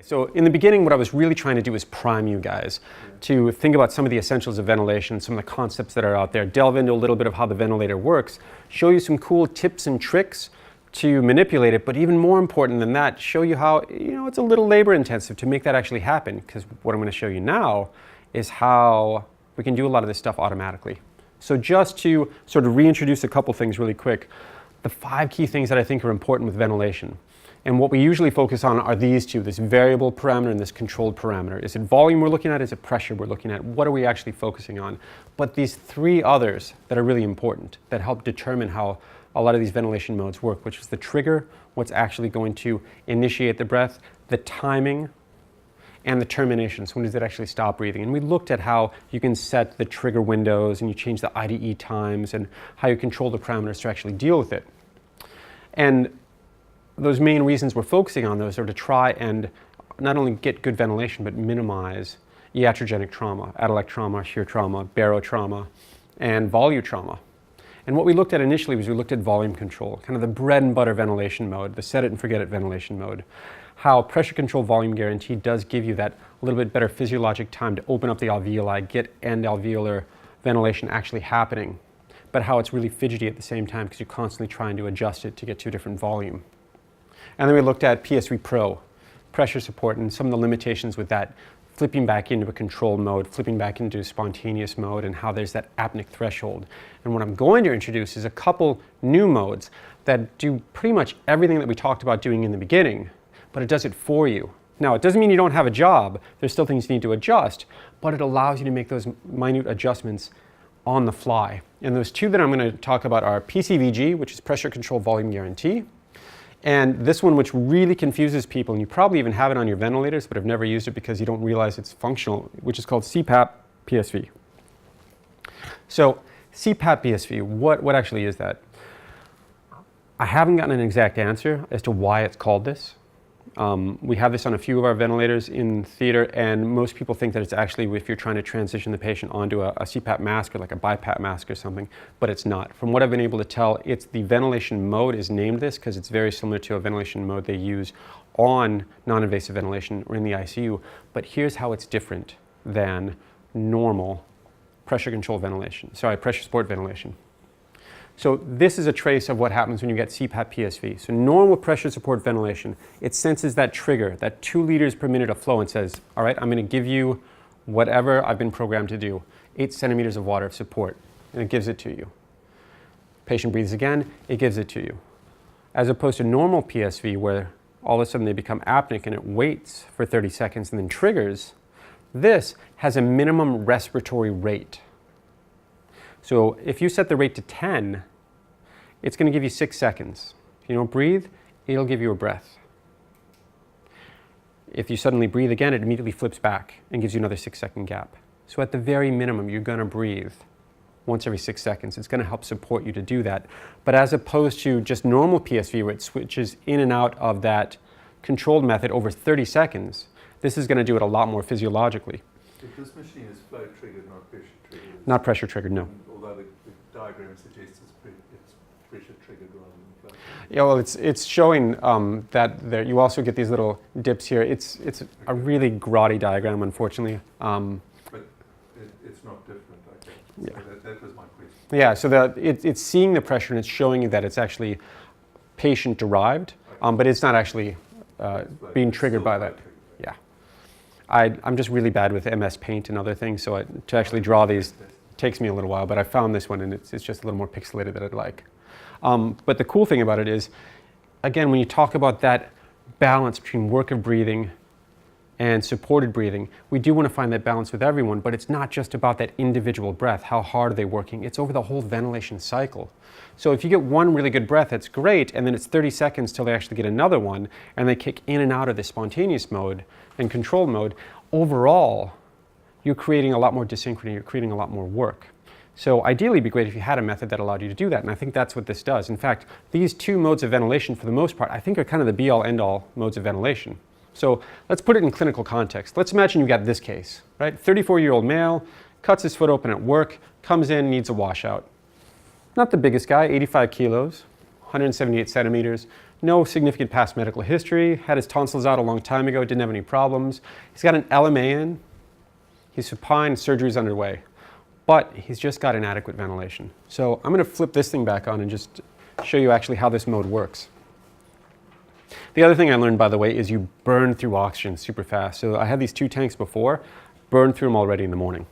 So in the beginning, what I was really trying to do is prime you guys to think about some of the essentials of ventilation, some of the concepts that are out there, delve into a little bit of how the ventilator works, show you some cool tips and tricks to manipulate it, but even more important than that, show you how, it's a little labor intensive to make that actually happen, because what I'm going to show you now is how we can do a lot of this stuff automatically. So just to sort of reintroduce a couple things really quick, the 5 key things that I think are important with ventilation. And what we usually focus on are these two, this variable parameter and this controlled parameter. Is it volume we're looking at? Is it pressure we're looking at? What are we actually focusing on? But these 3 others that are really important, that help determine how a lot of these ventilation modes work, which is the trigger, what's actually going to initiate the breath, the timing, and the termination. So when does it actually stop breathing? And we looked at how you can set the trigger windows and you change the IDE times and how you control the parameters to actually deal with it. And those main reasons we're focusing on those are to try and not only get good ventilation, but minimize iatrogenic trauma, attalec trauma, shear trauma, barotrauma, and volute trauma. And what we looked at initially was we looked at volume control, kind of the bread and butter ventilation mode, the set it and forget it ventilation mode. How pressure control volume guarantee does give you that a little bit better physiologic time to open up the alveoli, get end alveolar ventilation actually happening, but how it's really fidgety at the same time because you're constantly trying to adjust it to get to a different volume. And then we looked at PSV Pro, pressure support, and some of the limitations with that, flipping back into a controlled mode, flipping back into a spontaneous mode, and how there's that apneic threshold. And what I'm going to introduce is a couple new modes that do pretty much everything that we talked about doing in the beginning, but it does it for you. Now, it doesn't mean you don't have a job. There's still things you need to adjust, but it allows you to make those minute adjustments on the fly. And those 2 that I'm going to talk about are PCVG, which is pressure control volume guarantee, and this one, which really confuses people, and you probably even have it on your ventilators, but have never used it because you don't realize it's functional, which is called CPAP PSV. So CPAP PSV, what actually is that? I haven't gotten an exact answer as to why it's called this. We have this on a few of our ventilators in theater, and most people think that it's actually if you're trying to transition the patient onto a CPAP mask or like a BiPAP mask or something, but it's not. From what I've been able to tell, it's the ventilation mode is named this because it's very similar to a ventilation mode they use on non-invasive ventilation or in the ICU, but here's how it's different than normal pressure control ventilation, pressure support ventilation. So this is a trace of what happens when you get CPAP PSV. So normal pressure support ventilation, it senses that trigger, that 2 liters per minute of flow, and says, all right, I'm going to give you whatever I've been programmed to do, 8 centimeters of water of support, and it gives it to you. Patient breathes again, it gives it to you. As opposed to normal PSV, where all of a sudden they become apneic and it waits for 30 seconds and then triggers, this has a minimum respiratory rate. So if you set the rate to 10, it's going to give you 6 seconds. If you don't breathe, it'll give you a breath. If you suddenly breathe again, it immediately flips back and gives you another 6-second gap. So at the very minimum, you're going to breathe once every 6 seconds. It's going to help support you to do that. But as opposed to just normal PSV, where it switches in and out of that controlled method over 30 seconds, this is going to do it a lot more physiologically. If this machine is flow triggered, not pressure triggered? Not pressure triggered, no. Although the diagram suggests it's pressure triggered rather than flow. Yeah, well, it's showing that there, you also get these little dips here. It's a really grotty diagram, unfortunately. But it's not different, okay. So Yeah. that was my question. Yeah, so it's seeing the pressure and it's showing you that it's actually patient-derived, but it's not actually being triggered by that. Yeah. I'm just really bad with MS Paint and other things, so to actually draw these takes me a little while, but I found this one and it's just a little more pixelated than I'd like. But the cool thing about it is, again, when you talk about that balance between work of breathing and supported breathing, we do want to find that balance with everyone, but it's not just about that individual breath, how hard are they working, it's over the whole ventilation cycle. So if you get one really good breath, that's great, and then it's 30 seconds till they actually get another one, and they kick in and out of the spontaneous mode and controlled mode, overall, you're creating a lot more desynchrony, you're creating a lot more work. So ideally, it'd be great if you had a method that allowed you to do that, and I think that's what this does. In fact, these 2 modes of ventilation, for the most part, I think are kind of the be-all, end-all modes of ventilation. So let's put it in clinical context. Let's imagine you got this case, right? 34-year-old male, cuts his foot open at work, comes in, needs a washout. Not the biggest guy, 85 kilos, 178 centimeters, No significant past medical history, had his tonsils out a long time ago, didn't have any problems. He's got an LMA in, he's supine, surgery's underway, but he's just got inadequate ventilation. So I'm going to flip this thing back on and just show you actually how this mode works. The other thing I learned, by the way, is you burn through oxygen super fast. So I had these 2 tanks before, burned through them already in the morning.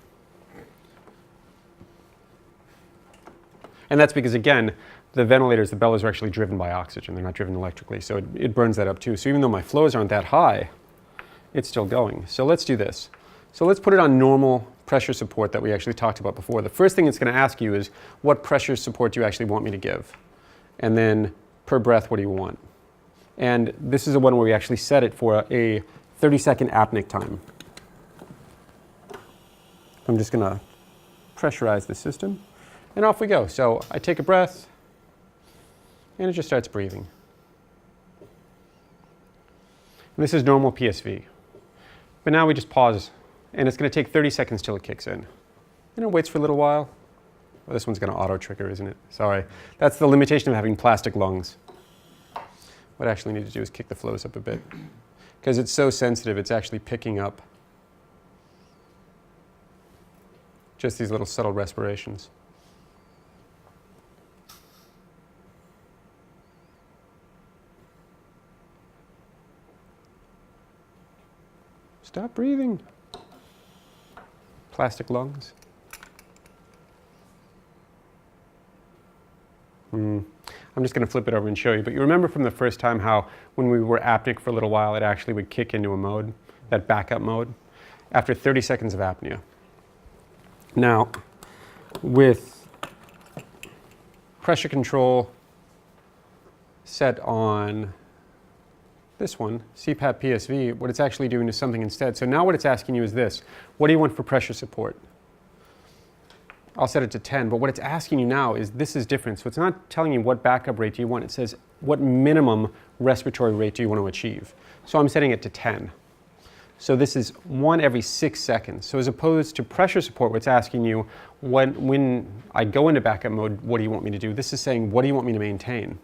And that's because, again, the ventilators, the bellows are actually driven by oxygen. They're not driven electrically, so it burns that up too. So even though my flows aren't that high, it's still going. So let's do this. So let's put it on normal pressure support that we actually talked about before. The first thing it's going to ask you is, what pressure support do you actually want me to give? And then per breath, what do you want? And this is the one where we actually set it for a 30-second apneic time. I'm just going to pressurize the system, and off we go. So I take a breath, and it just starts breathing. And this is normal PSV. But now we just pause, and it's going to take 30 seconds till it kicks in. And it waits for a little while. Well, this one's going to auto-trigger, isn't it? Sorry. That's the limitation of having plastic lungs. What I actually need to do is kick the flows up a bit. Because it's so sensitive, it's actually picking up just these little subtle respirations. Stop breathing. Plastic lungs. I'm just going to flip it over and show you. But you remember from the first time how when we were apneic for a little while, it actually would kick into a mode, that backup mode, after 30 seconds of apnea. Now, with pressure control set on this one, CPAP PSV, what it's actually doing is something instead. So now what it's asking you is this: what do you want for pressure support? I'll set it to 10, but what it's asking you now is this is different. So it's not telling you what backup rate do you want. It says what minimum respiratory rate do you want to achieve. So I'm setting it to 10. So this is 1 every 6 seconds. So as opposed to pressure support, where it's asking you when I go into backup mode, what do you want me to do? This is saying, what do you want me to maintain?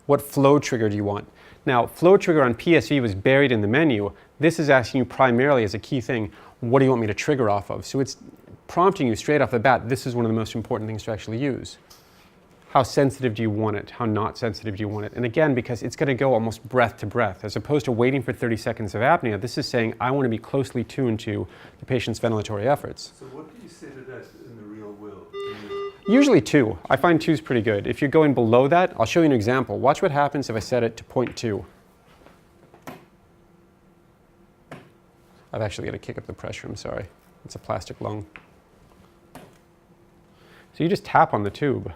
What flow trigger do you want? Now, flow trigger on PSV was buried in the menu. This is asking you primarily as a key thing, what do you want me to trigger off of? So it's prompting you straight off the bat, this is one of the most important things to actually use. How sensitive do you want it? How not sensitive do you want it? And again, because it's going to go almost breath to breath, as opposed to waiting for 30 seconds of apnea, this is saying I want to be closely tuned to the patient's ventilatory efforts. So what do you set it at in the real world? Usually 2. I find 2 is pretty good. If you're going below that, I'll show you an example. Watch what happens if I set it to 0.2. I've actually got to kick up the pressure, I'm sorry. It's a plastic lung. So you just tap on the tube.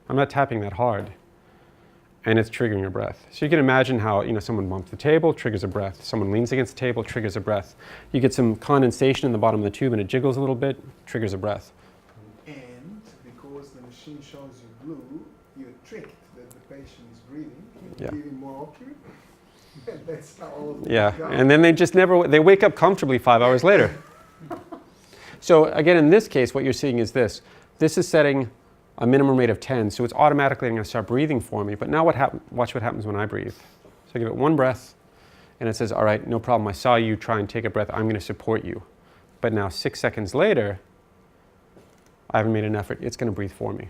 I'm not tapping that hard. And it's triggering your breath. So you can imagine how someone bumps the table, triggers a breath. Someone leans against the table, triggers a breath. You get some condensation in the bottom of the tube and it jiggles a little bit, triggers a breath. And because the machine shows you blue, you're tricked that the patient is breathing. Yeah. You're giving more oxygen. That's how all of this Yeah, goes. and then they wake up comfortably 5 hours later. So again, in this case, what you're seeing is this. This is setting a minimum rate of 10, so it's automatically going to start breathing for me. But now watch what happens when I breathe. So I give it 1 breath, and it says, all right, no problem. I saw you try and take a breath. I'm going to support you. But now 6 seconds later, I haven't made an effort. It's going to breathe for me.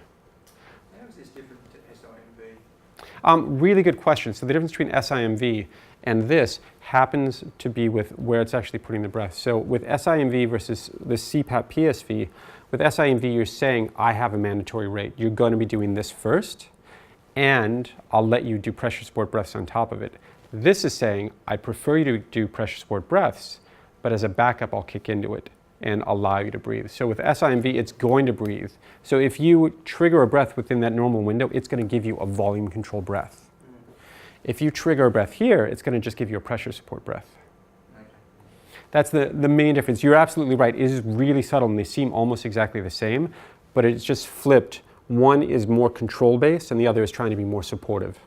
How is this different to SIMV? Really good question. So the difference between SIMV and this happens to be with where it's actually putting the breath. So with SIMV versus the CPAP PSV, with SIMV, you're saying, I have a mandatory rate. You're going to be doing this first, and I'll let you do pressure support breaths on top of it. This is saying, I prefer you to do pressure support breaths, but as a backup, I'll kick into it and allow you to breathe. So with SIMV, it's going to breathe. So if you trigger a breath within that normal window, it's going to give you a volume control breath. If you trigger a breath here, it's going to just give you a pressure support breath. That's the main difference. You're absolutely right. It is really subtle, and they seem almost exactly the same, but it's just flipped. One is more control-based, and the other is trying to be more supportive.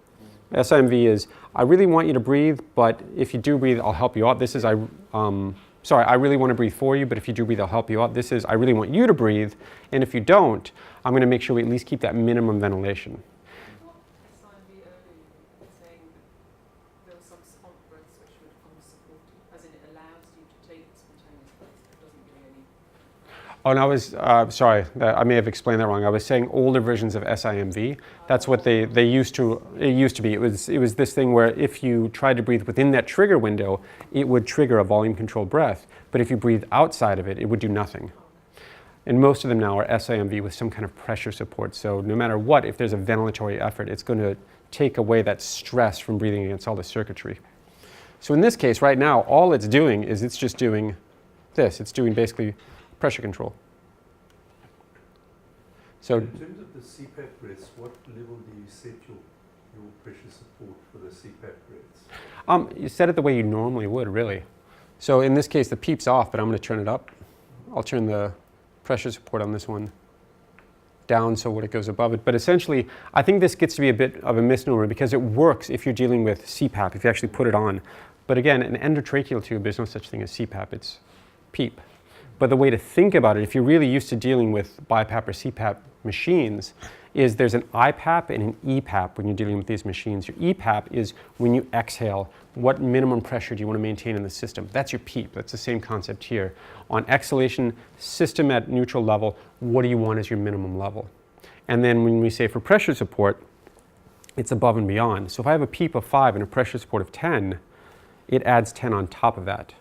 SIMV is, I really want you to breathe, but if you do breathe, I'll help you out. This is, I really want to breathe for you, but if you do breathe, I'll help you out. This is, I really want you to breathe, and if you don't, I'm going to make sure we at least keep that minimum ventilation. SIMV early Oh, and I was, sorry, I may have explained that wrong. I was saying older versions of SIMV. That's what they used to, it used to be. It was this thing where if you tried to breathe within that trigger window, it would trigger a volume controlled breath. But if you breathe outside of it, it would do nothing. And most of them now are SIMV with some kind of pressure support. So no matter what, if there's a ventilatory effort, it's going to take away that stress from breathing against all the circuitry. So in this case, right now, all it's doing is it's just doing this. It's doing basically pressure control. So in terms of the CPAP breaths, what level do you set your pressure support for the CPAP breaths? you set it the way you normally would, really. So in this case, the PEEP's off, but I'm going to turn it up. I'll turn the pressure support on this one down so when it goes above it. But essentially, I think this gets to be a bit of a misnomer because it works if you're dealing with CPAP, if you actually put it on. But again, an endotracheal tube, there's no such thing as CPAP, it's PEEP. But the way to think about it, if you're really used to dealing with BiPAP or CPAP machines, is there's an IPAP and an EPAP when you're dealing with these machines. Your EPAP is when you exhale, what minimum pressure do you want to maintain in the system? That's your PEEP. That's the same concept here. On exhalation, system at neutral level, what do you want as your minimum level? And then when we say for pressure support, it's above and beyond. So if I have a PEEP of 5 and a pressure support of 10, it adds 10 on top of that.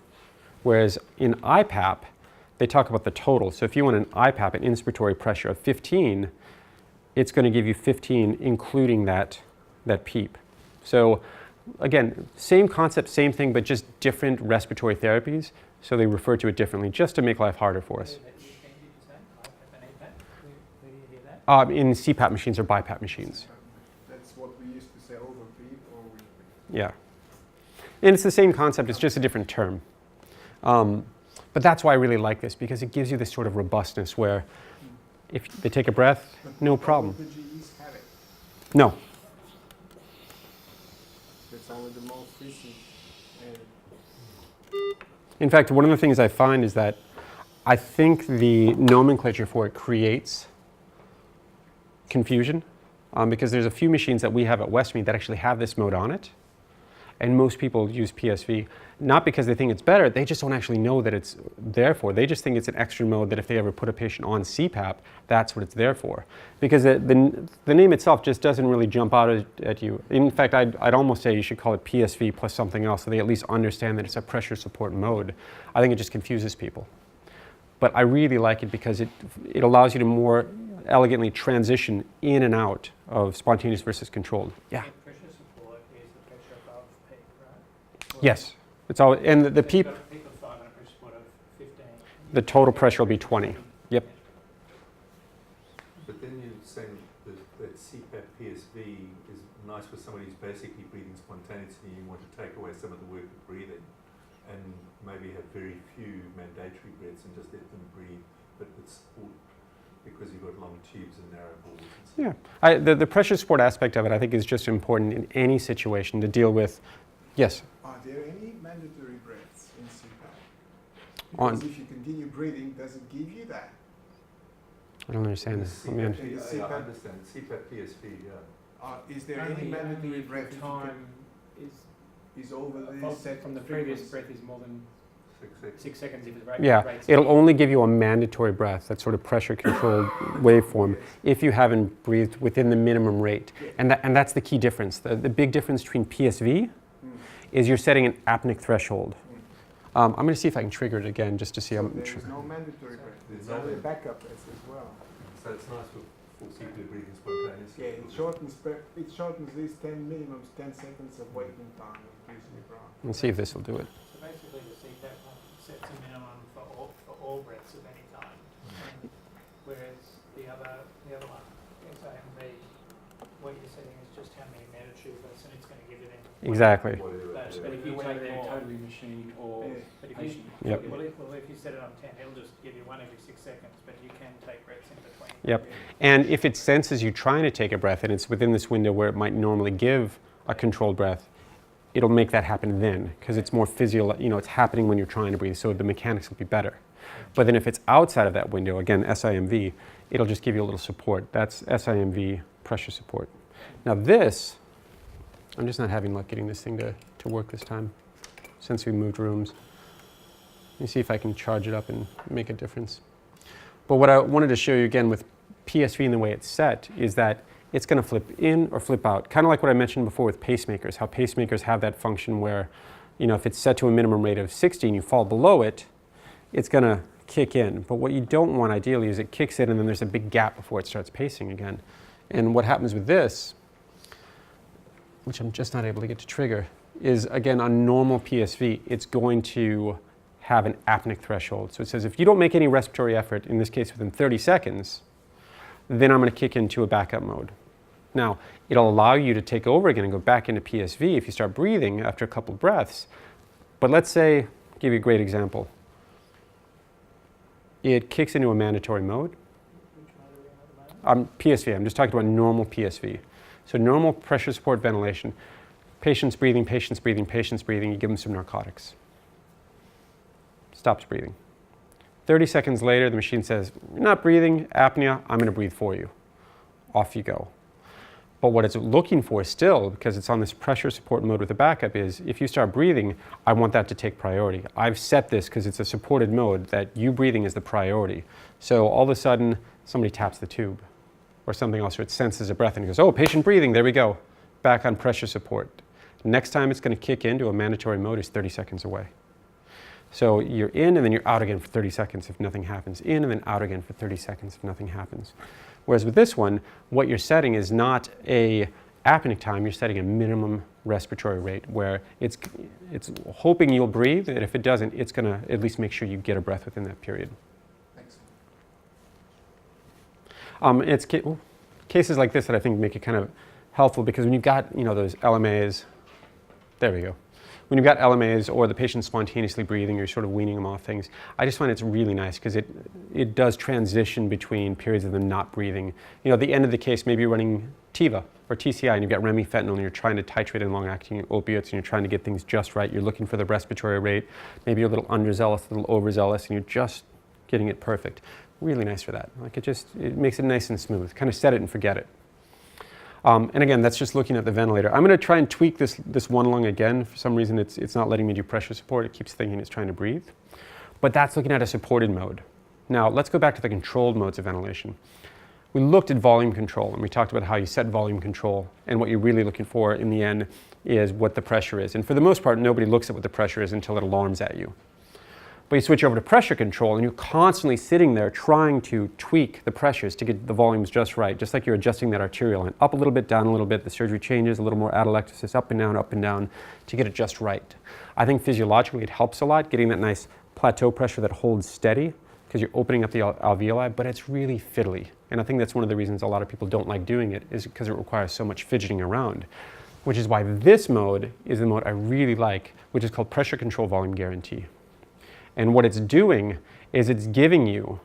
Whereas in IPAP, they talk about the total. So if you want an IPAP, an inspiratory pressure of 15, it's going to give you 15 including that PEEP. So again, same concept, same thing, but just different respiratory therapies. So they refer to it differently just to make life harder for us. In CPAP machines or BiPAP machines. That's what we used to say over PEEP or Yeah. And it's the same concept, it's just a different term. But that's why I really like this, because it gives you this sort of robustness where if they take a breath, no problem. The GEs have it. No. It's only the most recent. In fact, one of the things I find is that I think the nomenclature for it creates confusion because there's a few machines that we have at Westmead that actually have this mode on it. And most people use PSV, not because they think it's better, they just don't actually know that it's there for. They just think it's an extra mode that if they ever put a patient on CPAP, that's what it's there for. Because the name itself just doesn't really jump out at you. In fact, I'd almost say you should call it PSV plus something else so they at least understand that it's a pressure support mode. I think it just confuses people. But I really like it because it allows you to more elegantly transition in and out of spontaneous versus controlled. Yeah. Yes, it's all, and the PEEP, the total pressure will be 20. Yep. But then you're saying that CPAP PSV is nice for somebody who's basically breathing spontaneously. You want to take away some of the work of breathing and maybe have very few mandatory breaths and just let them breathe, but with support because you've got long tubes and narrow balls. And yeah, the pressure support aspect of it I think is just important in any situation to deal with. Yes? Are there any mandatory breaths in CPAP? Because if you continue breathing, does it give you that? I don't understand this. I mean, I understand. CPAP PSV, yeah. Is there any mandatory breath if time is over this set from the previous breath is more than 6 seconds if it's right. yeah, it'll only give you a mandatory breath, that sort of pressure controlled waveform, if you haven't breathed within the minimum rate. And that's the key difference. The big difference between PSV is you're setting an apneic threshold. I'm going to see if I can trigger it again just to see how. There's no mandatory breath. There's only a backup breath as well. So it's nice for people who are breathing spontaneously. Yeah, it shortens these 10 seconds of waiting time. It gives you breath. Let's see if this will do it. So basically the CPAP one sets a minimum for all breaths of any kind, whereas the other one, SIMV, what you're setting is just how many nanotubers, and it's going to give you them. Exactly. But if you take their totally machine or patient. Yep. Well, if you set it on 10, it'll just give you one every 6 seconds, but you can take breaths in between. Yep. And if it senses you trying to take a breath and it's within this window where it might normally give a controlled breath, it'll make that happen then because it's more physiological, it's happening when you're trying to breathe, so the mechanics will be better. But then if it's outside of that window, again, SIMV, it'll just give you a little support. That's SIMV pressure support. Now this, I'm just not having luck getting this thing to work this time since we moved rooms. Let me see if I can charge it up and make a difference. But what I wanted to show you again with PSV and the way it's set is that it's going to flip in or flip out. Kind of like what I mentioned before with pacemakers, how pacemakers have that function where, if it's set to a minimum rate of 60 and you fall below it, it's going to kick in. But what you don't want ideally is it kicks in and then there's a big gap before it starts pacing again. And what happens with this, which I'm just not able to get to trigger, is again on normal PSV, it's going to have an apneic threshold. So it says if you don't make any respiratory effort, in this case within 30 seconds, then I'm going to kick into a backup mode. Now, it'll allow you to take over again and go back into PSV if you start breathing after a couple breaths. But let's say, give you a great example. It kicks into a mandatory mode. Which mode are we in at the moment? PSV, I'm just talking about normal PSV. So normal pressure support ventilation. Patient's breathing, patient's breathing, patient's breathing, you give them some narcotics. Stops breathing. 30 seconds later, the machine says, you're not breathing, apnea, I'm going to breathe for you. Off you go. But what it's looking for still, because it's on this pressure support mode with the backup, is if you start breathing, I want that to take priority. I've set this because it's a supported mode that you breathing is the priority. So all of a sudden, somebody taps the tube or something else, or it senses a breath and it goes, oh, patient breathing, there we go. Back on pressure support. Next time it's going to kick into a mandatory mode is 30 seconds away. So you're in and then you're out again for 30 seconds if nothing happens. In and then out again for 30 seconds if nothing happens. Whereas with this one, what you're setting is not a apneic time, you're setting a minimum respiratory rate where it's hoping you'll breathe, and if it doesn't, it's going to at least make sure you get a breath within that period. Thanks. It's cases like this that I think make it kind of helpful because when you've got those LMAs, there we go. When you've got LMAs or the patient spontaneously breathing, you're sort of weaning them off things. I just find it's really nice because it does transition between periods of them not breathing. At the end of the case, maybe you're running TIVA or TCI and you've got remifentanil and you're trying to titrate in long-acting opiates and you're trying to get things just right. You're looking for the respiratory rate. Maybe you're a little underzealous, a little overzealous, and you're just getting it perfect. Really nice for that. Like it makes it nice and smooth. Kind of set it and forget it. And again, that's just looking at the ventilator. I'm going to try and tweak this one lung again. For some reason, it's not letting me do pressure support. It keeps thinking it's trying to breathe. But that's looking at a supported mode. Now, let's go back to the controlled modes of ventilation. We looked at volume control, and we talked about how you set volume control, and what you're really looking for in the end is what the pressure is. And for the most part, nobody looks at what the pressure is until it alarms at you. But you switch over to pressure control and you're constantly sitting there trying to tweak the pressures to get the volumes just right, just like you're adjusting that arterial line. Up a little bit, down a little bit, the surgery changes, a little more atelectasis, up and down to get it just right. I think physiologically it helps a lot, getting that nice plateau pressure that holds steady because you're opening up the alveoli, but it's really fiddly. And I think that's one of the reasons a lot of people don't like doing it is because it requires so much fidgeting around, which is why this mode is the mode I really like, which is called pressure control volume guarantee. And what it's doing is it's giving you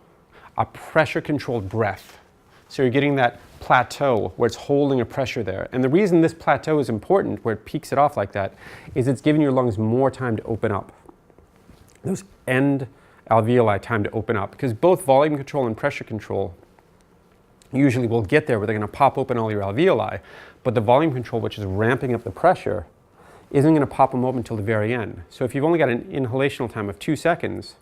a pressure-controlled breath. So you're getting that plateau where it's holding a pressure there. And the reason this plateau is important, where it peaks it off like that, is it's giving your lungs more time to open up. Those end alveoli time to open up. Because both volume control and pressure control usually will get there where they're going to pop open all your alveoli. But the volume control, which is ramping up the pressure, isn't going to pop them open until the very end. So if you've only got an inhalational time of 2 seconds,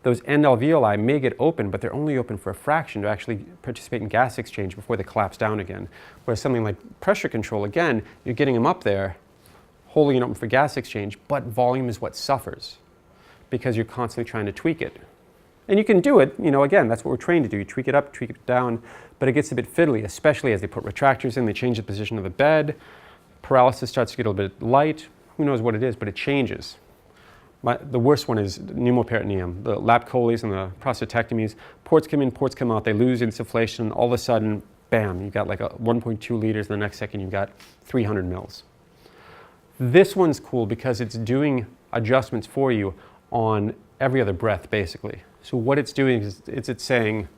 those end alveoli may get open, but they're only open for a fraction to actually participate in gas exchange before they collapse down again. Whereas something like pressure control, again, you're getting them up there, holding it open for gas exchange, but volume is what suffers because you're constantly trying to tweak it. And you can do it, again, that's what we're trained to do. You tweak it up, tweak it down, but it gets a bit fiddly, especially as they put retractors in, they change the position of the bed. Paralysis starts to get a little bit light. Who knows what it is, but it changes. The worst one is pneumoperitoneum, the lap choles and the prostatectomies. Ports come in, ports come out, they lose insufflation. All of a sudden, bam, you've got like a 1.2 liters, and the next second you've got 300 mils. This one's cool because it's doing adjustments for you on every other breath, basically. So what it's doing is it's saying,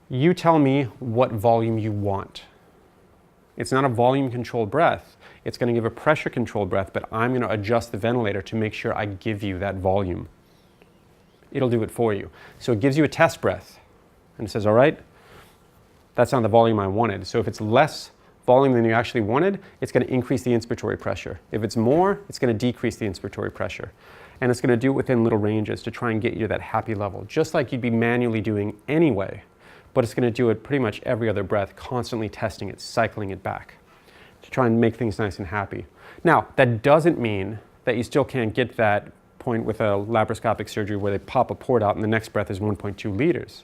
you tell me what volume you want. It's not a volume-controlled breath. It's going to give a pressure-controlled breath, but I'm going to adjust the ventilator to make sure I give you that volume. It'll do it for you. So it gives you a test breath, and it says, all right, that's not the volume I wanted. So if it's less volume than you actually wanted, it's going to increase the inspiratory pressure. If it's more, it's going to decrease the inspiratory pressure. And it's going to do it within little ranges to try and get you to that happy level, just like you'd be manually doing anyway. But it's going to do it pretty much every other breath, constantly testing it, cycling it back to try and make things nice and happy. Now, that doesn't mean that you still can't get that point with a laparoscopic surgery where they pop a port out and the next breath is 1.2 liters.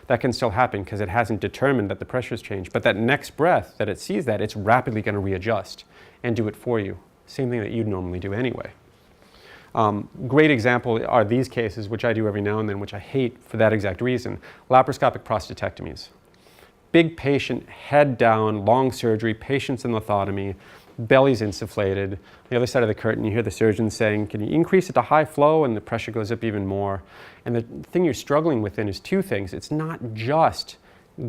That can still happen because it hasn't determined that the pressure's changed. But that next breath that it sees that, it's rapidly going to readjust and do it for you. Same thing that you'd normally do anyway. Great example are these cases, which I do every now and then, which I hate for that exact reason. Laparoscopic prostatectomies. Big patient, head down, long surgery, patient's in lithotomy, belly's insufflated. The other side of the curtain, you hear the surgeon saying, can you increase it to high flow? And the pressure goes up even more. And the thing you're struggling with then is two things. It's not just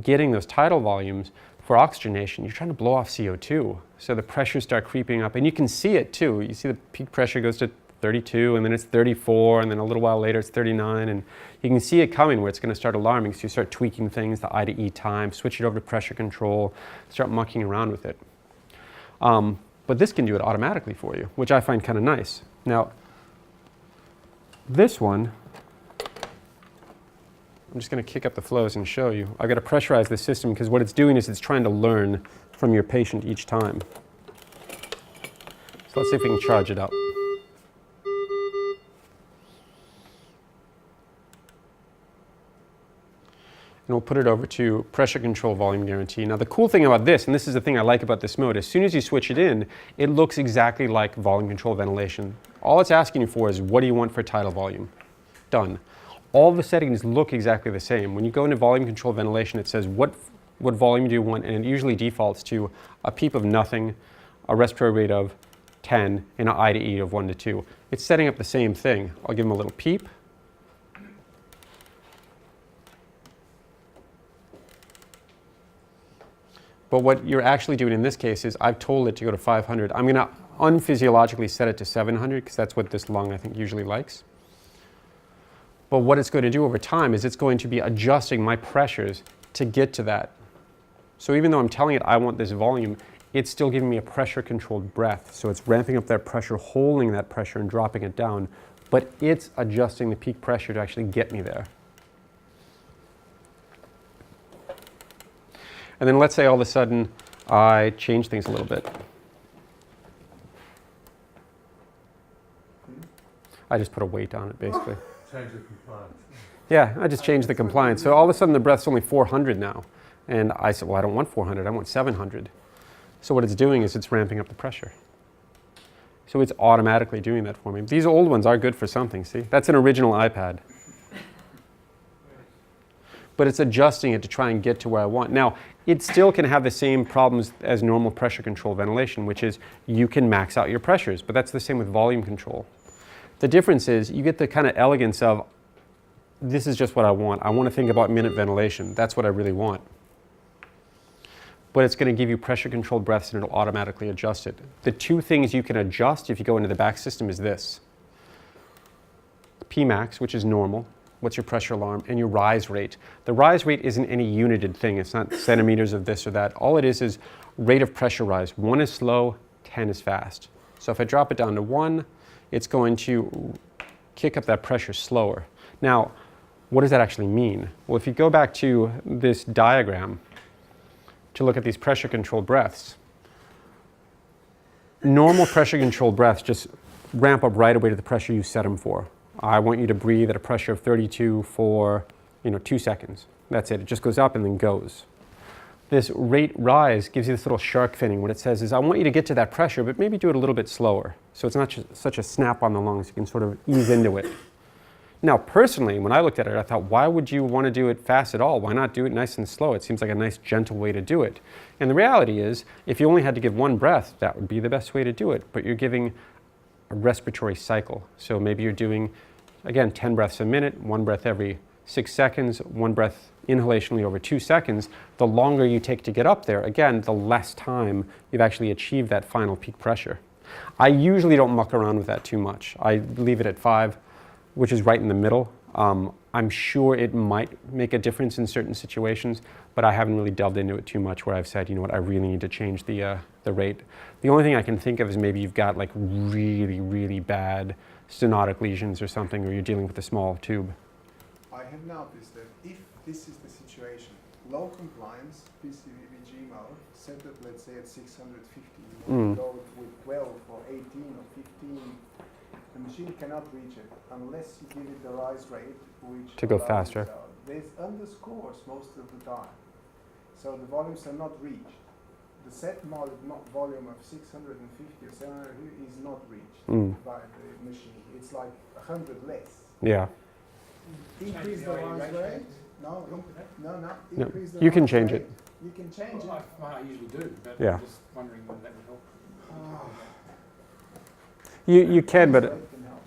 getting those tidal volumes for oxygenation. You're trying to blow off CO2. So the pressures start creeping up. And you can see it too. You see the peak pressure goes to 32, and then it's 34, and then a little while later it's 39. And you can see it coming where it's going to start alarming. So you start tweaking things, the I to E time, switch it over to pressure control, start mucking around with it. But this can do it automatically for you, which I find kind of nice. Now, this one, I'm just going to kick up the flows and show you. I've got to pressurize the system because what it's doing is it's trying to learn from your patient each time. So let's see if we can charge it up. And we'll put it over to pressure control volume guarantee. Now the cool thing about this, and this is the thing I like about this mode, as soon as you switch it in, it looks exactly like volume control ventilation. All it's asking you for is what do you want for tidal volume? Done. All the settings look exactly the same. When you go into volume control ventilation, it says what volume do you want, and it usually defaults to a PEEP of nothing, a respiratory rate of 10, and an I to E of 1 to 2. It's setting up the same thing. I'll give them a little PEEP. But what you're actually doing in this case is I've told it to go to 500. I'm going to unphysiologically set it to 700 because that's what this lung I think usually likes. But what it's going to do over time is it's going to be adjusting my pressures to get to that. So even though I'm telling it I want this volume, it's still giving me a pressure controlled breath. So it's ramping up that pressure, holding that pressure and dropping it down. But it's adjusting the peak pressure to actually get me there. And then let's say all of a sudden I change things a little bit. I just put a weight on it basically. Change the compliance. Yeah, I just changed the compliance. So all of a sudden the breath's only 400 now. And I said, well, I don't want 400, I want 700. So what it's doing is it's ramping up the pressure. So it's automatically doing that for me. These old ones are good for something, see? That's an original iPad. But it's adjusting it to try and get to where I want. Now, it still can have the same problems as normal pressure control ventilation, which is you can max out your pressures, but that's the same with volume control. The difference is you get the kind of elegance of, this is just what I want. I want to think about minute ventilation. That's what I really want. But it's going to give you pressure controlled breaths and it'll automatically adjust it. The two things you can adjust if you go into the back system is this. Pmax, which is normal. What's your pressure alarm, and your rise rate. The rise rate isn't any united thing. It's not centimeters of this or that. All it is rate of pressure rise. 1 is slow, 10 is fast. So if I drop it down to 1, it's going to kick up that pressure slower. Now, what does that actually mean? Well, if you go back to this diagram to look at these pressure controlled breaths, normal pressure controlled breaths just ramp up right away to the pressure you set them for. I want you to breathe at a pressure of 32 for 2 seconds. That's it. It just goes up and then goes. This rate rise gives you this little shark finning. What it says is, I want you to get to that pressure, but maybe do it a little bit slower. So it's not just such a snap on the lungs. You can sort of ease into it. Now, personally, when I looked at it, I thought, why would you want to do it fast at all? Why not do it nice and slow? It seems like a nice, gentle way to do it. And the reality is, if you only had to give one breath, that would be the best way to do it. But you're giving a respiratory cycle. So maybe you're doing, again, 10 breaths a minute, 1 breath every 6 seconds, 1 breath inhalationally over 2 seconds. The longer you take to get up there, again, the less time you've actually achieved that final peak pressure. I usually don't muck around with that too much. I leave it at 5, which is right in the middle. I'm I'm sure it might make a difference in certain situations, but I haven't really delved into it too much where I've said, you know what, I really need to change the rate. The only thing I can think of is maybe you've got like really, really bad stenotic lesions or something, or you're dealing with a small tube. I have noticed that if this is the situation, low compliance PCVVG mode, set up let's say at 650, you want to load with 12 or 18 or 15, the machine cannot reach it unless you give it the rise rate, which To go allows faster. it out. This underscores most of the time. So the volumes are not reached. The set volume of 650 or 700 is not reached by the machine. It's like 100 less. Yeah. Increase the rise rate. No. No, Increase the you can rise change rate. it. You can change it. Well, I usually do, but Yeah. I'm just wondering whether that would help. You can, but It can help.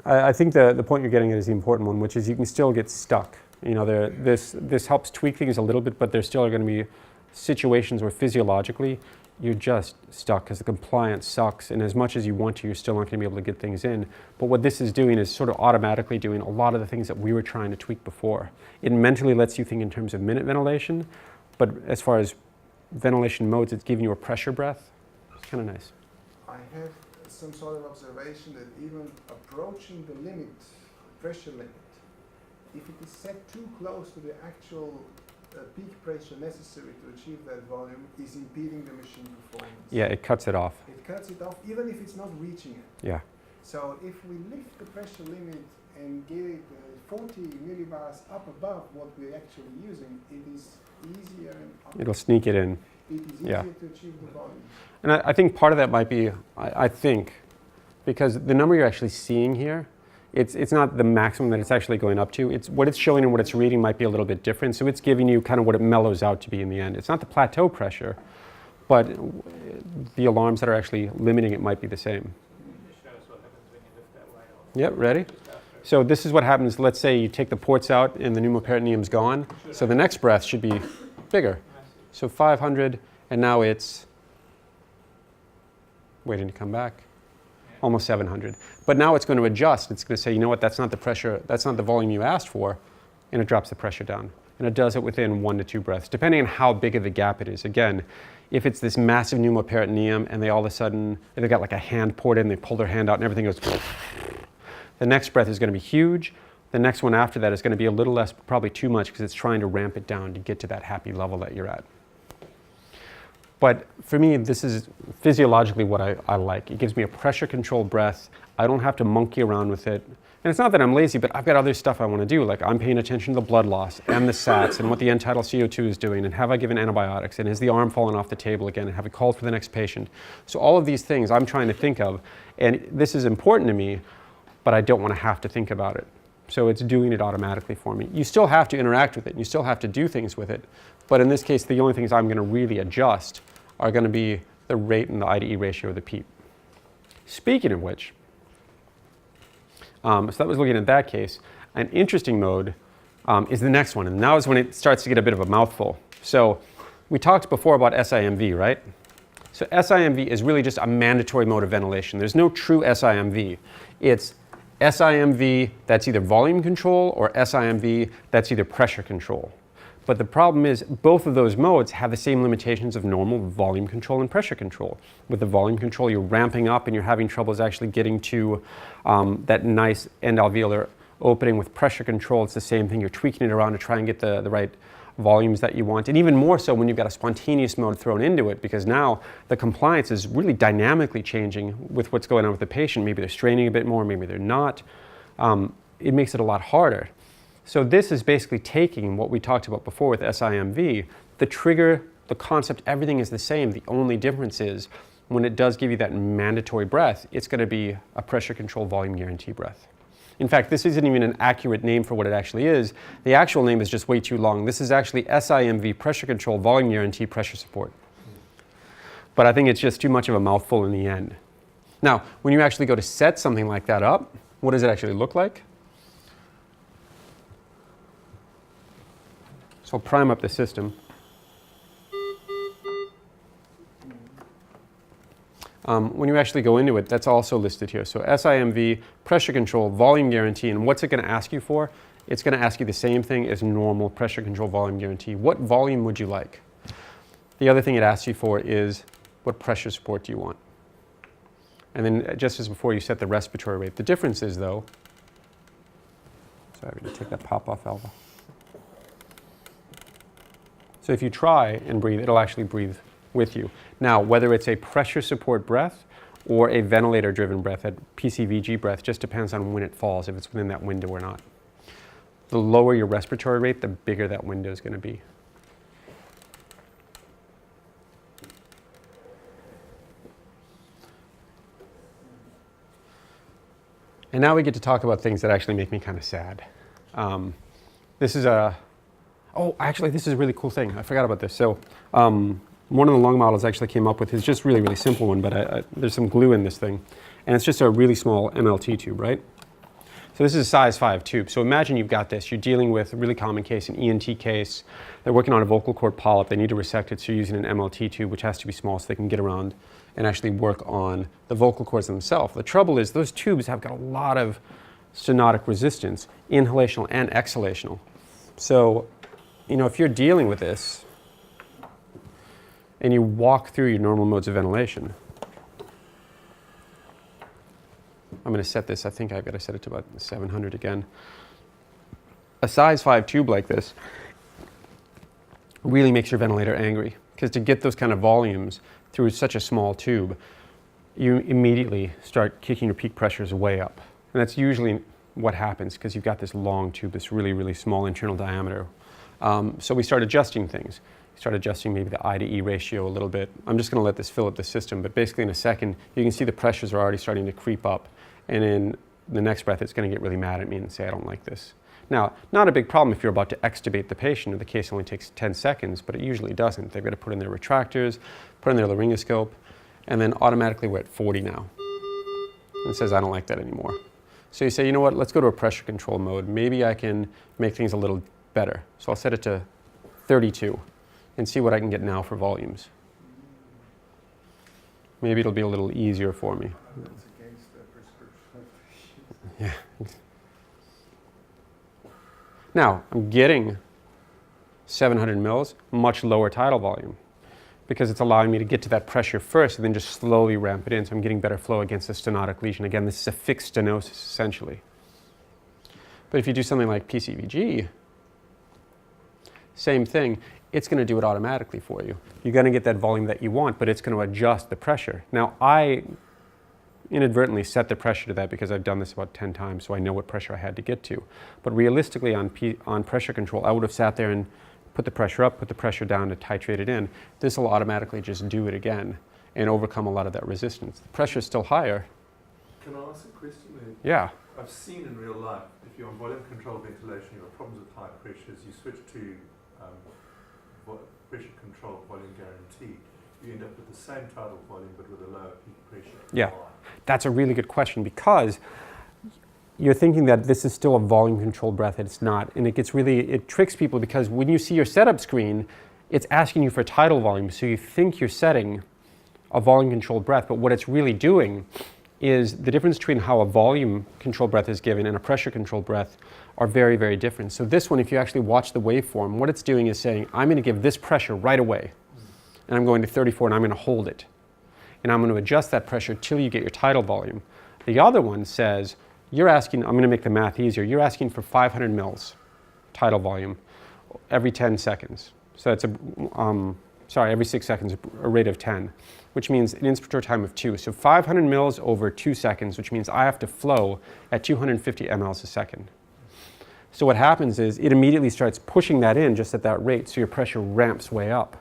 I think the point you're getting at is the important one, which is you can still get stuck. You know, this helps tweak things a little bit, but there still are going to be situations where physiologically you're just stuck because the compliance sucks, and as much as you want to, you're still not going to be able to get things in. But what this is doing is sort of automatically doing a lot of the things that we were trying to tweak before. It mentally lets you think in terms of minute ventilation, but as far as ventilation modes, it's giving you a pressure breath. It's kind of nice. I have some sort of observation that even approaching the limit, pressure limit, if it is set too close to the actual peak pressure necessary to achieve that volume, is impeding the machine performance. Yeah, it cuts it off. It cuts it off even if it's not reaching it. Yeah. So if we lift the pressure limit and get it 40 millibars up above what we're actually using, it is easier and It'll sneak it in. it is easier Yeah. to achieve the volume. And I think part of that might be, I think, because the number you're actually seeing here, it's not the maximum that it's actually going up to. It's what it's showing and what it's reading might be a little bit different. So it's giving you kind of what it mellows out to be in the end. It's not the plateau pressure, but the alarms that are actually limiting it might be the same. Just show us what happens when you lift that weight off. Yep, ready? Just after. So this is what happens. Let's say you take the ports out and the pneumoperitoneum's gone. So the next breath should be bigger. So 500, and now it's waiting to come back. Almost 700. But now it's going to adjust. It's going to say, you know what, that's not the pressure, that's not the volume you asked for, and it drops the pressure down. And it does it within 1 to 2 breaths, depending on how big of the gap it is. Again, if it's this massive pneumoperitoneum and they all of a sudden, they've got like a hand port in, they pull their hand out and everything goes, the next breath is going to be huge. The next one after that is going to be a little less, probably too much, because it's trying to ramp it down to get to that happy level that you're at. But for me, this is physiologically what I like. It gives me a pressure-controlled breath. I don't have to monkey around with it. And it's not that I'm lazy, but I've got other stuff I want to do. Like I'm paying attention to the blood loss and the SATs and what the end-tidal CO2 is doing, and have I given antibiotics, and is the arm fallen off the table again, and have I called for the next patient? So all of these things I'm trying to think of, and this is important to me, but I don't want to have to think about it. So it's doing it automatically for me. You still have to interact with it, and you still have to do things with it. But in this case, the only things I'm going to really adjust are going to be the rate and the I/E ratio of the PEEP. Speaking of which, so that was looking at that case. An interesting mode is the next one, and now is when it starts to get a bit of a mouthful. So we talked before about SIMV, right? So SIMV is really just a mandatory mode of ventilation. There's no true SIMV. It's SIMV that's either volume control or SIMV that's either pressure control. But the problem is both of those modes have the same limitations of normal volume control and pressure control. With the volume control, you're ramping up and you're having troubles actually getting to that nice end alveolar opening. With pressure control, it's the same thing. You're tweaking it around to try and get the right volumes that you want. And even more so when you've got a spontaneous mode thrown into it, because now the compliance is really dynamically changing with what's going on with the patient. Maybe they're straining a bit more, maybe they're not. It makes it a lot harder. So this is basically taking what we talked about before with SIMV, the trigger, the concept, everything is the same. The only difference is when it does give you that mandatory breath, it's going to be a pressure control volume guarantee breath. In fact, this isn't even an accurate name for what it actually is. The actual name is just way too long. This is actually SIMV, pressure control volume guarantee pressure support. But I think it's just too much of a mouthful in the end. Now, when you actually go to set something like that up, what does it actually look like? So I'll prime up the system. When you actually go into it, that's also listed here. So SIMV, pressure control, volume guarantee, and what's it going to ask you for? it's going to ask you the same thing as normal pressure control volume guarantee. What volume would you like? The other thing it asks you for is what pressure support do you want? And then just as before, you set the respiratory rate. The difference is, though, sorry, I'm going to take that pop off, Alva. So if you try and breathe, it'll actually breathe with you. Now, whether it's a pressure support breath or a ventilator-driven breath, that PCVG breath, just depends on when it falls, if it's within that window or not. The lower your respiratory rate, the bigger that window is going to be. And now we get to talk about things that actually make me kind of sad. This is a, oh, actually, this is a really cool thing. I forgot about this. So one of the lung models actually came up with is just really, really simple one, but there's some glue in this thing. And it's just a really small MLT tube, right? So this is a size 5 tube. So imagine you've got this. You're dealing with a really common case, an ENT case. They're working on a vocal cord polyp. They need to resect it, so you're using an MLT tube, which has to be small so they can get around and actually work on the vocal cords themselves. The trouble is those tubes have got a lot of stenotic resistance, inhalational and exhalational. So, you know, if you're dealing with this and you walk through your normal modes of ventilation, I'm going to set this, I think I've got to set it to about 700 again. A size 5 tube like this really makes your ventilator angry, because to get those kind of volumes through such a small tube, you immediately start kicking your peak pressures way up. And that's usually what happens, because you've got this long tube, this really, really small internal diameter. So we start adjusting things. We start adjusting maybe the I to E ratio a little bit. I'm just going to let this fill up the system, but basically in a second, you can see the pressures are already starting to creep up. And in the next breath, it's going to get really mad at me and say, I don't like this. Now, not a big problem if you're about to extubate the patient, or the case only takes 10 seconds, but it usually doesn't. They've got to put in their retractors, put in their laryngoscope, and then automatically we're at 40 now. And it says, I don't like that anymore. So you say, you know what, let's go to a pressure control mode. Maybe I can make things a little better. So I'll set it to 32 and see what I can get now for volumes. Maybe it'll be a little easier for me. That's against the prescription. Yeah. Now, I'm getting 700 mils, much lower tidal volume, because it's allowing me to get to that pressure first and then just slowly ramp it in, so I'm getting better flow against the stenotic lesion. Again, this is a fixed stenosis, essentially. But if you do something like PCVG, same thing, it's going to do it automatically for you. You're going to get that volume that you want, but it's going to adjust the pressure. Now, I inadvertently set the pressure to that because I've done this about 10 times, so I know what pressure I had to get to. But realistically, on pressure control, I would have sat there and put the pressure up, put the pressure down to titrate it in. This will automatically just do it again and overcome a lot of that resistance. The pressure is still higher. Can I ask a question there? Yeah. I've seen in real life, if you're on volume control ventilation, you've got problems with high pressures, you switch to pressure control volume guarantee, you end up with the same tidal volume but with a lower peak pressure. Yeah. That's a really good question, because you're thinking that this is still a volume controlled breath, and it's not. And it tricks people, because when you see your setup screen, it's asking you for tidal volume. So you think you're setting a volume controlled breath, but what it's really doing is the difference between how a volume controlled breath is given and a pressure controlled breath are very, very different. So this one, if you actually watch the waveform, what it's doing is saying, I'm going to give this pressure right away, and I'm going to 34, and I'm going to hold it. And I'm going to adjust that pressure till you get your tidal volume. The other one says, you're asking, I'm going to make the math easier, you're asking for 500 mils tidal volume every 10 seconds. So that's every 6 seconds, a rate of 10, which means an inspiratory time of 2. So 500 mils over 2 seconds, which means I have to flow at 250 mLs a second. So what happens is it immediately starts pushing that in just at that rate, so your pressure ramps way up.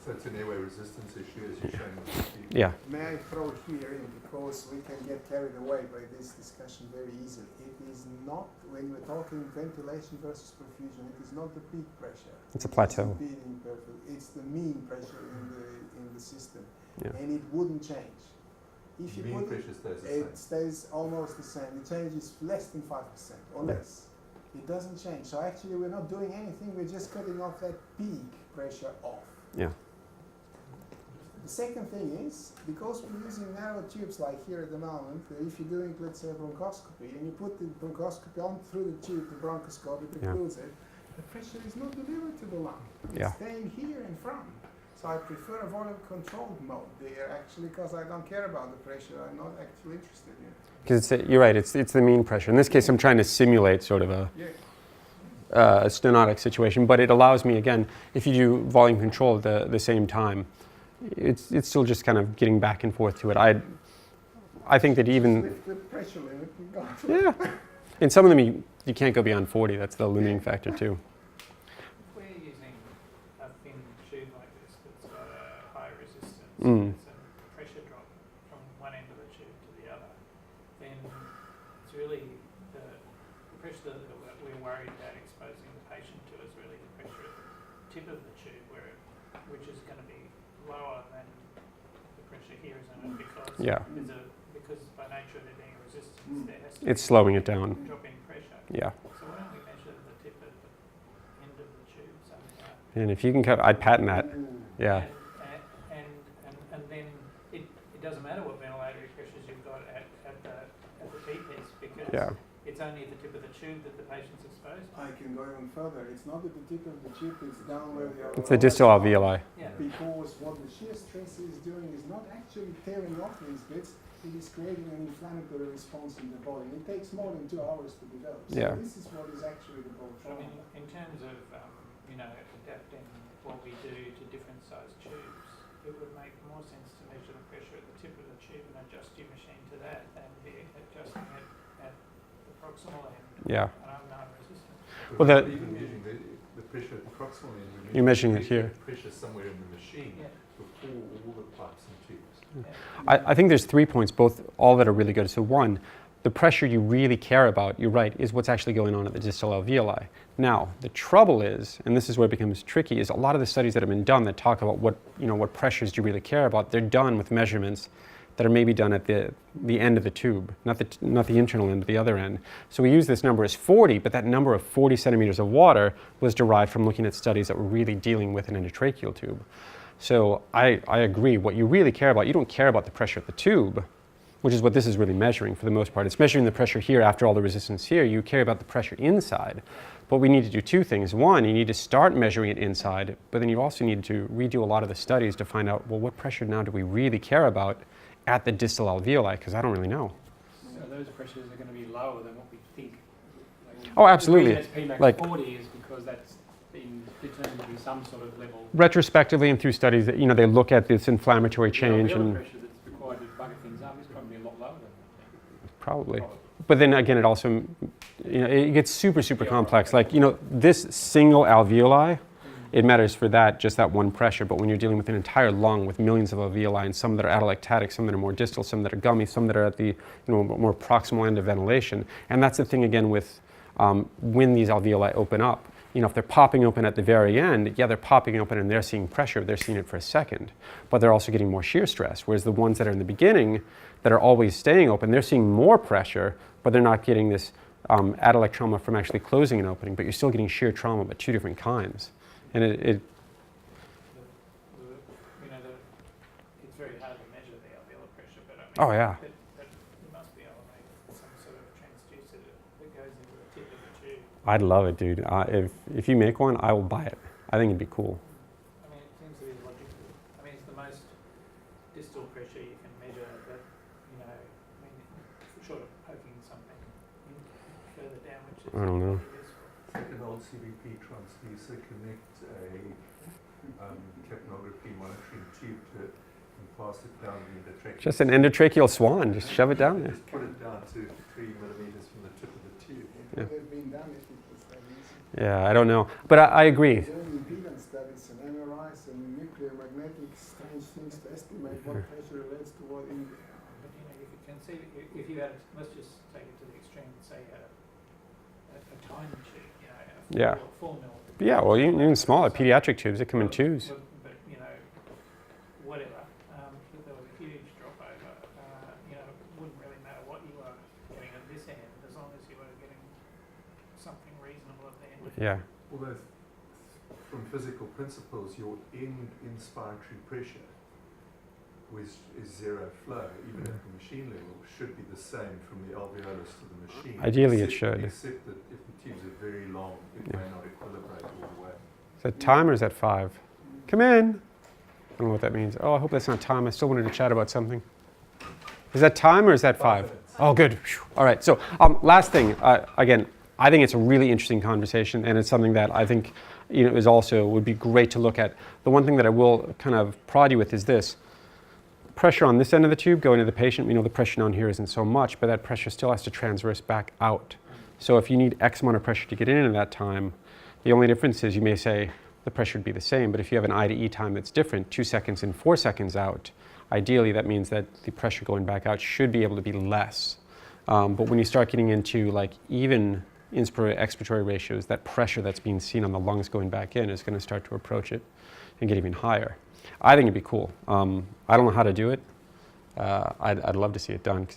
So it's an airway resistance issue, as you're showing with the speed. Yeah. May I throw here in, because we can get carried away by this discussion very easily. It is not, when we're talking ventilation versus perfusion, it is not the peak pressure. It's a plateau. It's the mean pressure in the system, Yeah. and it wouldn't change. If you Mean put pressure stays the same. it stays almost the same. It changes less than 5% or less. It doesn't change. So actually, we're not doing anything. We're just cutting off that peak pressure off. Yeah. The second thing is, because we're using narrow tubes like here at the moment, if you're doing, let's say, a bronchoscopy, and you put the bronchoscopy on through the tube, the bronchoscope, it includes it, the pressure is not delivered to the lung. It's staying here in front. So I prefer a volume controlled mode there, actually, because I don't care about the pressure. I'm not actually interested in it. Because you're right, it's the mean pressure. In this case, I'm trying to simulate sort of a stenotic situation, but it allows me, again, if you do volume control at the same time, it's still just kind of getting back and forth to it. I think that even... Lift the pressure limit and go. Yeah. In some of them, you can't go beyond 40. That's the limiting factor, too. If we're using a thin tube like this that's got a high resistance, Mm. it's a pressure drop from one end of the tube to the other, then it's really the pressure that we're worried about exposing the patient to is really the pressure at the tip of the tube, which is going to be lower than the pressure here, isn't it? Because by nature of there being a resistance, there has to It's be slowing it down. a drop in pressure. Yeah. So why don't we measure the tip at the end of the tube somehow? And if you can I'd patent that. Yeah. And then it doesn't matter what ventilatory pressures you've got at the T-piece, because it's only at the tip of the tube that the patient's exposed. I can go even further. It's not at the tip of the tube, it's down where the It's the distal alveoli. Yeah. Because what the shear stress is doing is not actually tearing off these bits, it is creating an inflammatory response in the body. It takes more than 2 hours to develop. So Yeah. this is what is actually the whole I trauma. mean, in terms of adapting what we do to different size tubes, it would make more sense to measure the pressure at the tip of the tube and adjust your machine to that than be adjusting it at the proximal end. Yeah. And I'm not resistant. Well, Even measuring the pressure at the proximal end, You're measuring it here. Pressure somewhere in the machine Yeah. before all the pipes and tubes. I think there's 3 points, all that are really good. So one, the pressure you really care about, you're right, is what's actually going on at the distal alveoli. Now, the trouble is, and this is where it becomes tricky, is a lot of the studies that have been done that talk about what pressures do you really care about, they're done with measurements that are maybe done at the end of the tube, not the internal end, but the other end. So we use this number as 40, but that number of 40 centimeters of water was derived from looking at studies that were really dealing with an endotracheal tube. So I agree. What you really care about, you don't care about the pressure at the tube, which is what this is really measuring for the most part. It's measuring the pressure here after all the resistance here. You care about the pressure inside. But we need to do 2 things. One, you need to start measuring it inside, but then you also need to redo a lot of the studies to find out, well, what pressure now do we really care about at the distal alveoli? Because I don't really know. So those pressures are going to be lower than what we think. Oh, absolutely. The reason it's Like- Pmax 40 is because that's been determined to be some sort of level. Retrospectively and through studies that, they look at this inflammatory change The other and pressure that's required to bugger things up is probably a lot lower than that. probably. But then again, it also, it gets super, super complex. Like, this single alveoli, it matters for just that one pressure. But when you're dealing with an entire lung with millions of alveoli, and some that are atelectatic, some that are more distal, some that are gummy, some that are at the more proximal end of ventilation. And that's the thing again with when these alveoli open up. If they're popping open at the very end, they're popping open and they're seeing pressure, they're seeing it for a second. But they're also getting more shear stress. Whereas the ones that are in the beginning, that are always staying open, they're seeing more pressure, but they're not getting this atellect trauma from actually closing an opening, but you're still getting shear trauma, but 2 different kinds. And It's very hard to measure the alveolar pressure, but I mean, Oh, yeah. but you must be able to make some sort of transducer that goes into the tip of the tube. I'd love it, dude. If you make one, I will buy it. I think it'd be cool. I mean, it seems to be logical. I mean, it's the most distal pressure you can measure, but, short of poking something further down, which is I don't know. really useful. Take an old CBP transducer, connect a capnography monitoring tube to it, and pass it down the endotracheal. Just an endotracheal swan, just shove it down there. Just put it down to 3 millimeters from the tip of the tube. It would have been done if it was that easy. Yeah, I don't know. But I agree. Doing impedance studies and MRIs and nuclear magnetic strange things to estimate what pressure relates to what in But you can see if you had, let's just take it to the extreme and say a tiny tube, Yeah. a 4 mil. Yeah, well, even smaller pediatric tubes, they come in 2s. But whatever. If there was a huge drop over, it wouldn't really matter what you were getting at this end, as long as you were getting something reasonable at the end. Yeah. Although, from physical principles, your end inspiratory pressure is zero flow, even at the machine level, should be the same from the alveolus to the machine. Ideally it should. Except that if the tubes are very long, it may not equilibrate all the way. Is that time or is that 5? Come in. I don't know what that means. Oh, I hope that's not time. I still wanted to chat about something. Is that time or is that 5? minutes. Oh, good. Phew. All right. So last thing, again, I think it's a really interesting conversation, and it's something that I think is also would be great to look at. The one thing that I will kind of prod you with is this. Pressure on this end of the tube going to the patient, the pressure down here isn't so much, but that pressure still has to transverse back out. So if you need X amount of pressure to get in at that time, the only difference is you may say the pressure would be the same, but if you have an I to E time that's different, 2 seconds and 4 seconds out, ideally that means that the pressure going back out should be able to be less. But when you start getting into like even inspiratory-expiratory ratios, that pressure that's being seen on the lungs going back in is going to start to approach it and get even higher. I think it'd be cool. I don't know how to do it. I'd love to see it done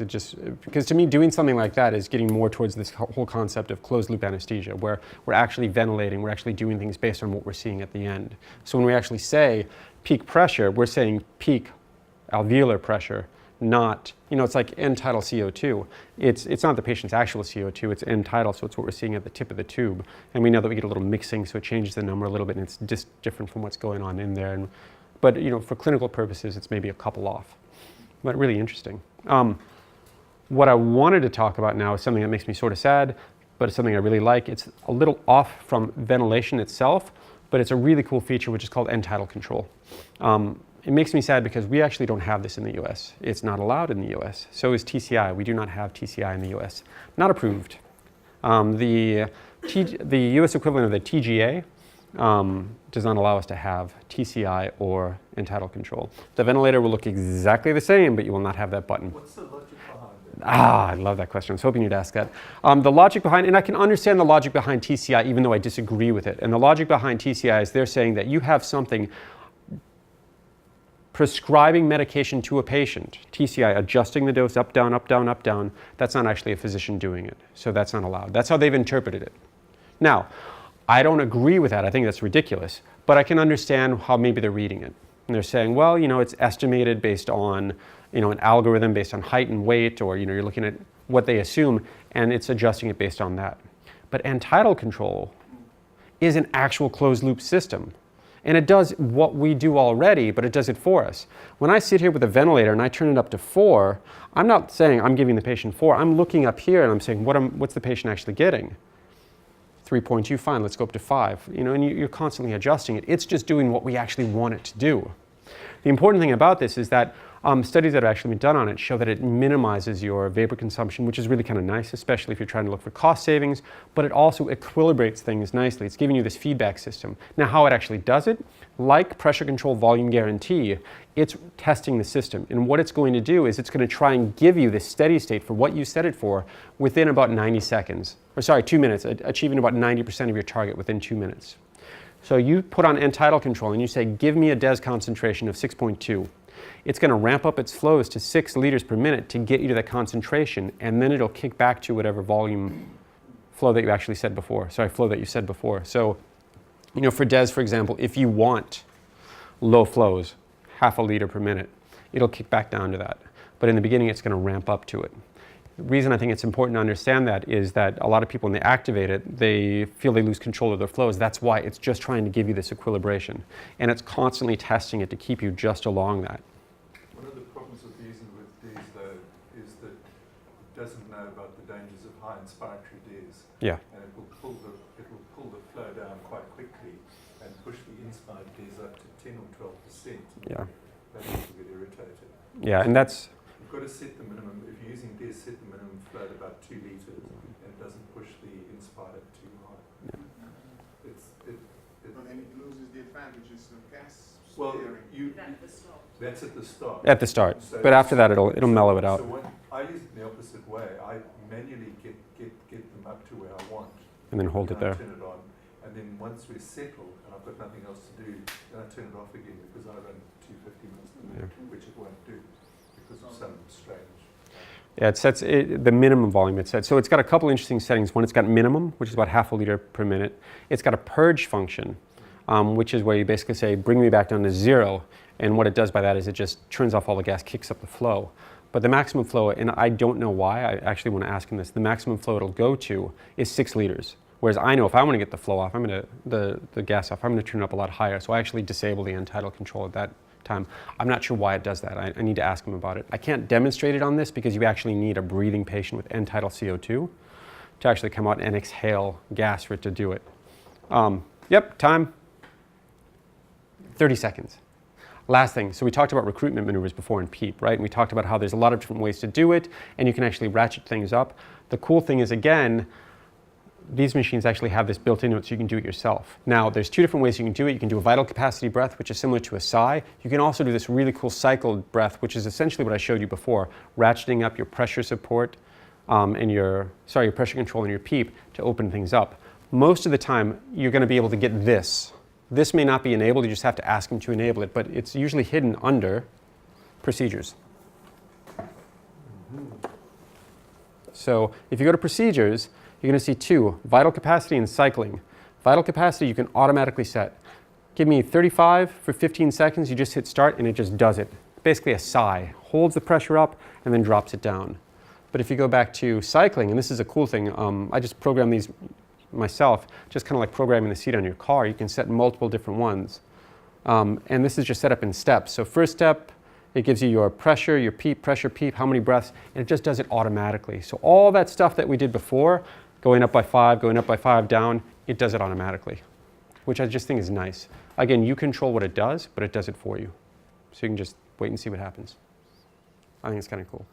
because to me doing something like that is getting more towards this whole concept of closed loop anesthesia, where we're actually ventilating, we're actually doing things based on what we're seeing at the end. So when we actually say peak pressure, we're saying peak alveolar pressure, not, it's like end tidal CO2. It's not the patient's actual CO2, it's end tidal, so it's what we're seeing at the tip of the tube. And we know that we get a little mixing, so it changes the number a little bit, and it's just different from what's going on in there. But for clinical purposes, it's maybe a couple off. But really interesting. What I wanted to talk about now is something that makes me sort of sad, but it's something I really like. It's a little off from ventilation itself, but it's a really cool feature which is called end tidal control. It makes me sad because we actually don't have this in the US. It's not allowed in the US. So is TCI. We do not have TCI in the US. Not approved. The US equivalent of the TGA does not allow us to have TCI or end tidal control. The ventilator will look exactly the same, but you will not have that button. What's the logic behind it? I love that question. I was hoping you'd ask that. The logic behind, and I can understand the logic behind TCI even though I disagree with it. And the logic behind TCI is they're saying that you have something prescribing medication to a patient, TCI, adjusting the dose up, down, up, down, up, down, that's not actually a physician doing it. So that's not allowed. That's how they've interpreted it. Now, I don't agree with that. I think that's ridiculous. But I can understand how maybe they're reading it. And they're saying, well, it's estimated based on, an algorithm based on height and weight, or, you're looking at what they assume, and it's adjusting it based on that. But end tidal control is an actual closed loop system. And it does what we do already, but it does it for us. When I sit here with a ventilator and I turn it up to 4, I'm not saying I'm giving the patient 4. I'm looking up here and I'm saying, what's the patient actually getting? 3.2, fine, let's go up to 5. And you're constantly adjusting it. It's just doing what we actually want it to do. The important thing about this is that studies that have actually been done on it show that it minimizes your vapor consumption, which is really kind of nice, especially if you're trying to look for cost savings, but it also equilibrates things nicely. It's giving you this feedback system. Now, how it actually does it, like pressure control volume guarantee, it's testing the system. And what it's going to do is it's going to try and give you this steady state for what you set it for within about 90 seconds. Or sorry, 2 minutes, achieving about 90% of your target within 2 minutes. So you put on end tidal control and you say, give me a DES concentration of 6.2. It's going to ramp up its flows to 6 liters per minute to get you to that concentration, and then it'll kick back to whatever volume flow that you actually said before. Sorry, flow that you said before. So, for DES, for example, if you want low flows, 0.5 liter per minute, it'll kick back down to that. But in the beginning, it's going to ramp up to it. The reason I think it's important to understand that is that a lot of people, when they activate it, they feel they lose control of their flows. That's why it's just trying to give you this equilibration. And it's constantly testing it to keep you just along that. One of the problems with using with these, though, is that it doesn't know about the dangers of high inspiratory DES. Yeah. And it will pull the flow down quite quickly and push the inspired DES up to 10 or 12%. Yeah. That makes you get irritated. Yeah, and that's... You've got to set the minimum, if you're using DES, set the minimum flow at about 2 liters, and it doesn't push the inspired up too high. But then it loses the advantages of gas Well, steering. that's at the start. At the start. So But after that, it'll mellow it out. So when I use it the opposite way. I manually get them up to where I want. And then hold it there. I turn it on, and then once we're settled and I've got nothing else to do, then I turn it off again because I run 250 minutes per minute, which it won't do because of some strange. Yeah, it sets the minimum volume it sets. So it's got a couple interesting settings. One, it's got minimum, which is about 0.5 liter per minute. It's got a purge function, which is where you basically say, bring me back down to 0. And what it does by that is it just turns off all the gas, kicks up the flow. But the maximum flow, and I don't know why, I actually want to ask him this, the maximum flow it'll go to is 6 liters. Whereas I know if I want to get the flow off, the gas off, I'm going to turn it up a lot higher. So I actually disable the end tidal control at that time. I'm not sure why it does that. I need to ask him about it. I can't demonstrate it on this because you actually need a breathing patient with end tidal CO2 to actually come out and exhale gas for it to do it. Yep, time. 30 seconds. Last thing, so we talked about recruitment maneuvers before in PEEP, right? And we talked about how there's a lot of different ways to do it, and you can actually ratchet things up. The cool thing is, again, these machines actually have this built into it so you can do it yourself. Now, there's 2 different ways you can do it. You can do a vital capacity breath, which is similar to a sigh. You can also do this really cool cycled breath, which is essentially what I showed you before, ratcheting up your pressure support and your pressure control and your PEEP to open things up. Most of the time, you're going to be able to get this. This may not be enabled, you just have to ask them to enable it, but it's usually hidden under procedures. So if you go to procedures, you're going to see 2, vital capacity and cycling. Vital capacity you can automatically set. Give me 35 for 15 seconds, you just hit start and it just does it. Basically a sigh, holds the pressure up and then drops it down. But if you go back to cycling, and this is a cool thing, I just programmed these myself, just kind of like programming the seat on your car. You can set multiple different ones. And this is just set up in steps. So first step, it gives you your pressure, your PEEP, pressure, PEEP, how many breaths, and it just does it automatically. So all that stuff that we did before, going up by 5, going up by 5, down, it does it automatically, which I just think is nice. Again, you control what it does, but it does it for you. So you can just wait and see what happens. I think it's kind of cool.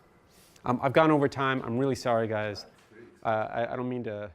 I've gone over time. I'm really sorry, guys. I don't mean to